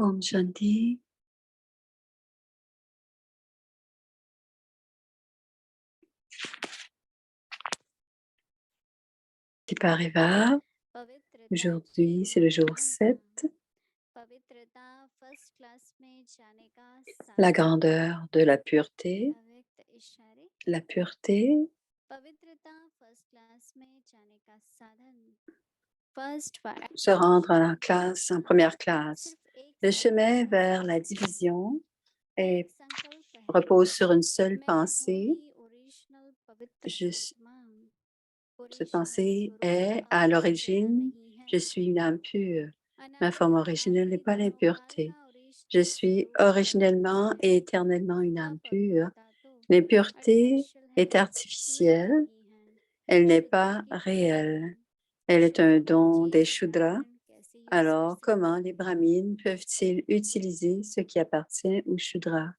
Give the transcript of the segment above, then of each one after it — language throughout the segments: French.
Om Shanti. Parivar. Aujourd'hui, c'est le jour 7. La grandeur de la pureté. La pureté. Se rendre en première classe. Le chemin vers la division repose sur une seule pensée. Cette pensée est à l'origine, je suis une âme pure. Ma forme originelle n'est pas l'impureté. Je suis originellement et éternellement une âme pure. L'impureté est artificielle, elle n'est pas réelle. Elle est un don des Shudras. Alors, comment les Brahmines peuvent-ils utiliser ce qui appartient aux Shudras?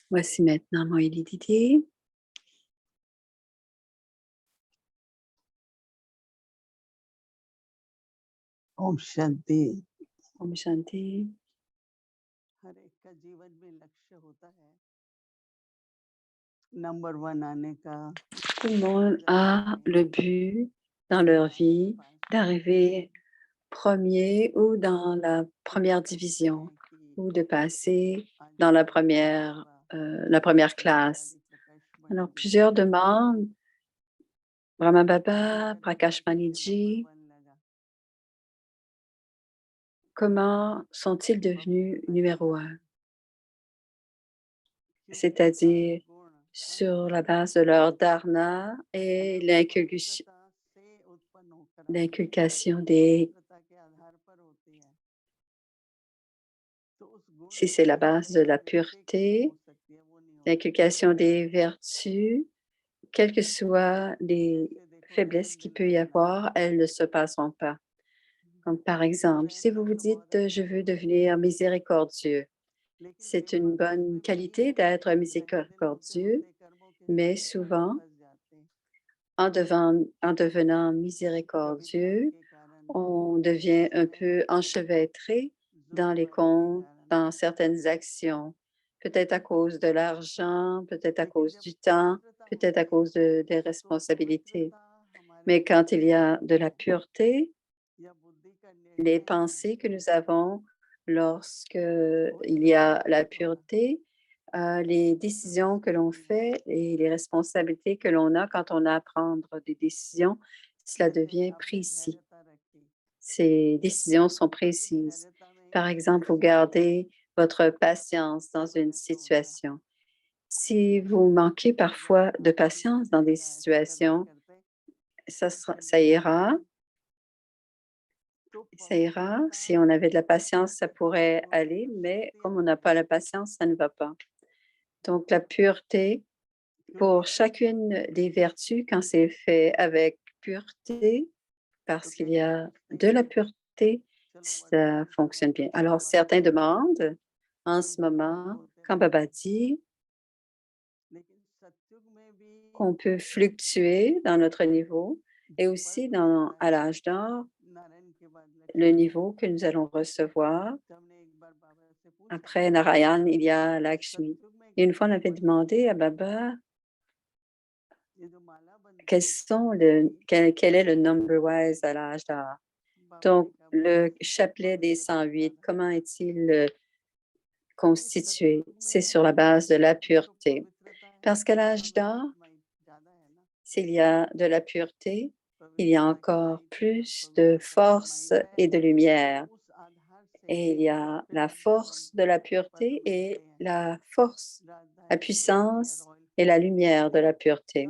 Voici maintenant Moïli Didi. Om Shanti. Om Shanti. हर एक का जीवन में लक्ष्य होता है नंबर 1 आने का. Tout le monde a le but dans leur vie d'arriver premier ou dans la première division ou de passer dans la première classe. Alors, plusieurs demandent, Brahma Baba, Prakash Maniji, comment sont-ils devenus numéro 1? C'est-à-dire sur la base de leur dharna et l'inculcation des... Si c'est la base de la pureté, l'inculcation des vertus, quelles que soient les faiblesses qu'il peut y avoir, elles ne se passeront pas. Comme par exemple, si vous vous dites « je veux devenir miséricordieux », c'est une bonne qualité d'être miséricordieux, mais souvent, en devenant miséricordieux, on devient un peu enchevêtré dans les comptes, dans certaines actions, peut-être à cause de l'argent, peut-être à cause du temps, peut-être à cause des responsabilités. Mais quand il y a de la pureté, les pensées que nous avons lorsqu'il y a la pureté, les décisions que l'on fait et les responsabilités que l'on a quand on a à prendre des décisions, cela devient précis. Ces décisions sont précises. Par exemple, vous gardez votre patience dans une situation. Si vous manquez parfois de patience dans des situations, ça ira. Ça ira. Si on avait de la patience, ça pourrait aller, mais comme on n'a pas la patience, ça ne va pas. Donc, la pureté, pour chacune des vertus, quand c'est fait avec pureté, parce qu'il y a de la pureté, ça fonctionne bien. Alors, certains demandent en ce moment, quand Baba dit qu'on peut fluctuer dans notre niveau et aussi à l'âge d'or, le niveau que nous allons recevoir. Après Narayan, il y a Lakshmi. Et une fois, on avait demandé à Baba quel est le number wise à l'âge d'or. Donc, le chapelet des 108, comment est-il constitué? C'est sur la base de la pureté. Parce qu'à l'âge d'or, s'il y a de la pureté, il y a encore plus de force et de lumière. Et il y a la force de la pureté et la force, la puissance et la lumière de la pureté.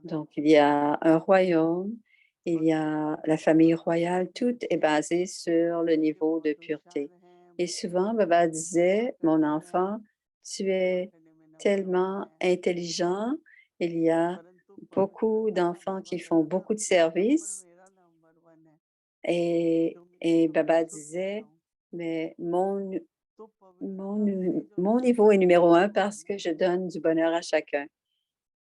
Donc, il y a un royaume, il y a la famille royale, tout est basé sur le niveau de pureté. Et souvent, Baba disait, mon enfant, tu es tellement intelligent, il y a beaucoup d'enfants qui font beaucoup de services. Et Baba disait, mais mon niveau est numéro 1 parce que je donne du bonheur à chacun.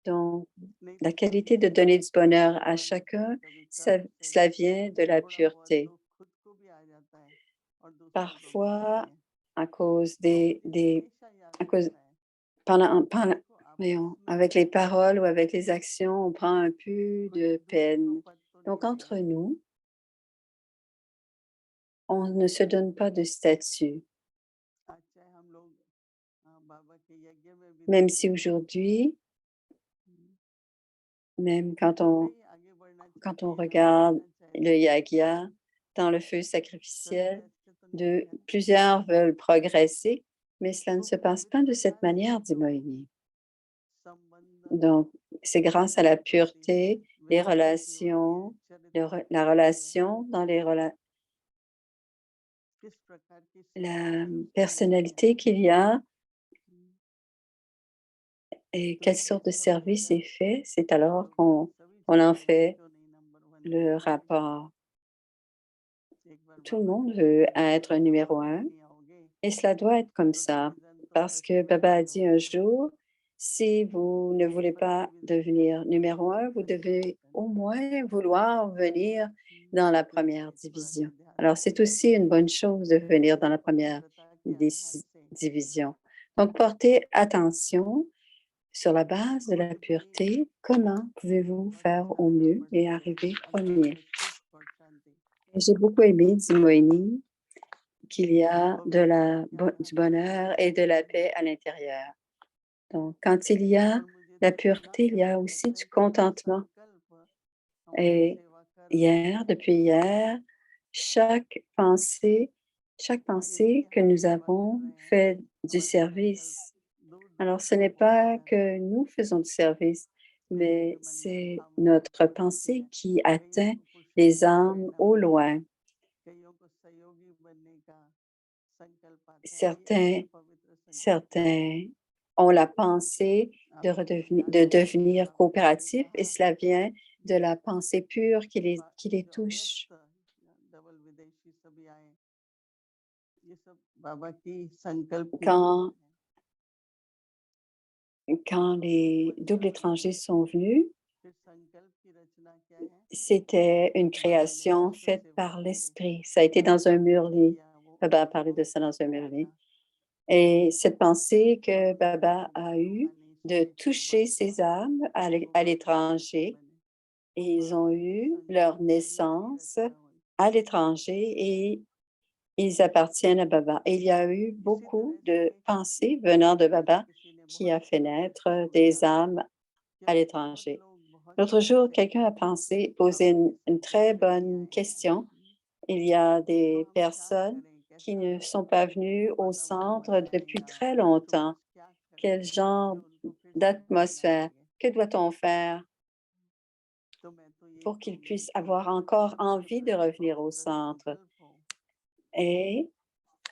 Donc, नहीं la तो qualité de कभी donner du bonheur à मन में chacun, कभी कष्ट cela vient de la थोड़ा बहुत pureté. दुख खुद को भी आ जाता है और दूसरों को भी आती Parfois, है à cause तो मुझे हमेशा याद à cause, रहता है कि देखो आपस voyons, में avec les paroles ou hmm, avec les actions, on prend un peu बड़े de दूर तो peine. पद तो Donc, नहीं entre है nous, on ne se donne pas de statut. आज चाहे हम लोग बाबा के यज्ञ में भी Même si देखते हैं aujourd'hui, हम्म, même कई आगे बढ़ना quand on चाहिए आगे regarde बढ़ना le चाहिए yagya dans le feu सभी sacrificiel, ऐसे तो नहीं है plusieurs veulent progresser, mais cela ne वो se passe pas de cette पवित्रता से manière, dit जो Moïni. संबंध Donc, c'est grâce à la स्थापित होती है pureté, les व्यक्ति की होती है relations, चरित्र की la होती है relation dans किस प्रकार की la सेवाएं उसमें होती हैं personnalité qu'il y a हम्म, et तो quelle ये sorte de सब हो service est जाए fait, c'est alors तो सभी qu'on en चाहते हैं fait क्यों नहीं नंबर वन पे le आना है rapport. एक बार Tout le बाबा monde के veut चरणों में être अगर numéro वाकई un नहीं आओगे et cela doit être comme तो ça डिवीजन तो parce फर्स्ट que में Baba भी a dit un होगा jour, si vous ne voulez पर pas डिवीजन का devenir मतलब numéro un, vous सही devez बात है au ना moins vouloir venir dans la तो ये première थोड़ा सा division. ध्यान Alors, c'est रखिए aussi une bonne chose de venir dans तो la première पवित्रता के आधार से division. Donc, portez attention sur la base de la खुद भी pureté, comment pouvez-vous बहुत faire अच्छा au लगा mieux पढ़ et के arriver अंदर premier. में सुख और शांति Et j'ai beaucoup aimé, dit Moïni, qu'il y a पवित्रता के du आधार से bonheur et de la paix à l'intérieur. Donc, quand il y a और मुझे la तो इतना pureté, il y a प्यारा aussi लगता du है कि जो contentement. संकल्प हमारी Et सेवा कर रहे हैं depuis hier, chaque chaque जिनकी pensée que हम nous सेवा कर avons रहे हैं fait du हमारा संकल्प service. दूर दूर Alors, ce तक n'est पहुंच pas जाता है que nous faisons du service, कईयों के mais मन में c'est भावना notre उत्पन्न होती pensée है qui कईयों atteint को les पुरुषार्थ की âmes प्रेरणा au होती है loin. कईयों को सहयोगी बनने का संकल्प आता है ये Certains, ऐसे पवित्र संकल्प हैं certains ont la pensée आपको याद de होगा कि devenir बाबा जी ने coopératif et कहा cela vient de la pensée pure qui les जो touche. अभ्यस्त डबल विदेशी सभी आए ये सब बाबा की संकल्प की देन Quand, है quand तो बहुत les बढ़िया doubles लगा étrangers sont venus, फिर संकल्प की रचना क्या है c'était une बाबा ने création विश्व faite सेवा par के l'esprit. Ça a été dans un संकल्प murli. किया वो Baba a parlé de बहुत ça dans un प्यारा murli. था Et cette pensée que पवित्रता Baba की a बातों eue का नहीं de सुने फिर toucher बस ces âmes वो à बाबा के नहीं l'étranger, बने et वो ils ont बाबा के eu leur संकल्प से ही naissance रचना हुई à l'étranger et ils appartiennent à Baba. Et il y a eu इसी beaucoup तरह de से pensées venant de आज Baba किसी ने qui बहुत a fait अच्छा naître des सोचा âmes à क्योंकि बहुत l'étranger. लोग बहुत L'autre jour, चाहते हैं quelqu'un a posé बाबा के une संकल्प très से नहीं bonne आए हैं question. Il y a तो des हम क्या personnes करें qui कैसा ne sont pas venues au वातावरण centre बनाए depuis या très face to longtemps. Face क्या करें Quel genre जो उनको फिर से प्रेरणा d'atmosphère? जागे Que doit-on faire तो मैं तो यही pour qu'ils कहूंगी puissent avoir कि encore envie शुद्ध de revenir au पवित्र centre? संकल्प हो Et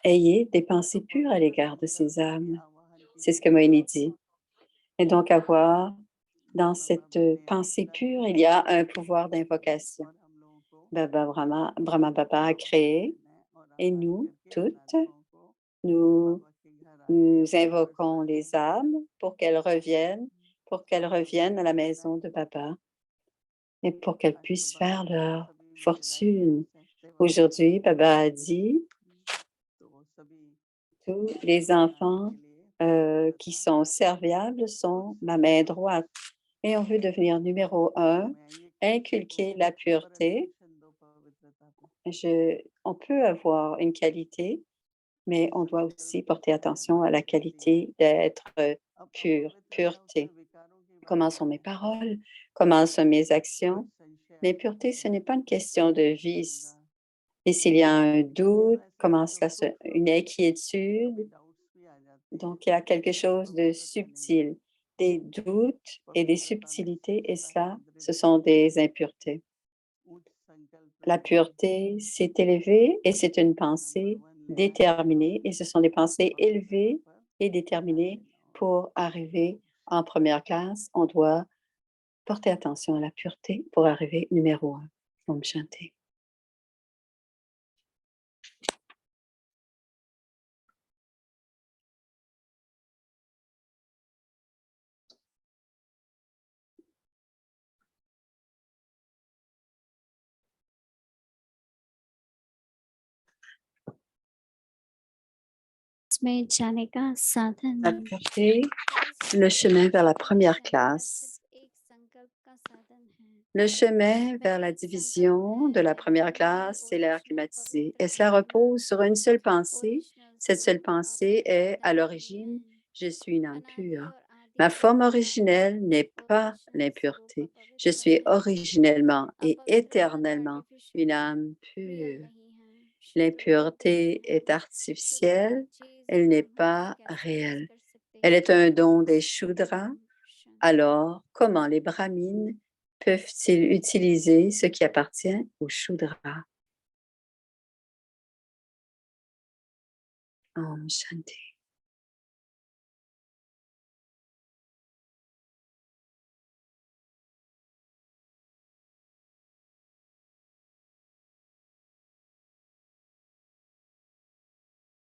ayez des तो pensées pures à पवित्र l'égard de ces संकल्पों के âmes. आवाहन की C'est ce que शक्ति Moïni होती dit. है Et donc avoir dans Brahma cette बाबा ने pensée आविष्कार pure, किया il y a un pouvoir d'invocation. और हम लोगों को Brahma Baba a आवाहन créé देना है और et आह्वान nous, करके उन toutes, आत्माओं को nous, बाबा के घर आके nous अपने घर invoquons साझा les âmes pour qu'elles तो reviennent à la पवित्रता maison de की Baba et pour qu'elles आज तो puissent बाबा faire ने leur सभी उनके राइट fortune. हैंड्स हैं सेवा करने Aujourd'hui, के Baba a dit, तो वो सभी tous les आगे आने enfants के लिए qui पवित्रता sont serviables और sont ma main संकल्प droite. Et on veut devenir numéro तो un, मैं ये कहूंगी आपको inculquer la ऊपर pureté. अटेंशन दो पवित्रता पे On peut avoir une qualité, mais on doit संकल्प aussi porter कैसे attention à आह्वान la करती है qualité d'être अब pur, अपवित्रता उसमें pureté. विकारों की बात Comment sont नहीं mes है paroles? Comment sont mes कोई actions? संशय Mais pureté, ce n'est pas une कि question de कैसे मैं vice. रहूंगा Et s'il y a un या doute, ऐसे में जो सूक्ष्म une कभी inquiétude, डाउट्स भी आ जाते हैं donc il y a quelque ये chose de पवित्रता नहीं है subtil, des doutes et des पवित्रता में subtilités, et स्थिरता है cela, ce sont दृढ़ता है des impuretés. उच्च संकल्प La रखना है pureté, c'est élevé et c'est une number pensée one लेना है déterminée, et ce sont des pensées पवित्रता élevées पर et ध्यान déterminées देना होगा pour arriver ओम en Shanti première classe. On doit porter attention à la pureté pour arriver numéro un. Om Shanti. में जाने का साधन La pureté, le chemin vers la première classe. एक संकल्प का साधन है Le chemin vers la division de la première classe, c'est l'air climatisé. Et cela repose sur une seule pensée. Cette seule pensée est, à l'origine, je suis une âme pure. Ma forme originelle n'est pas l'impureté. Je suis originellement et éternellement une âme pure. L'impureté est artificielle, elle n'est pas réelle. Elle est un don des Shudras. Alors, comment les brahmines peuvent-ils utiliser ce qui appartient aux Shudras? Om Shanti.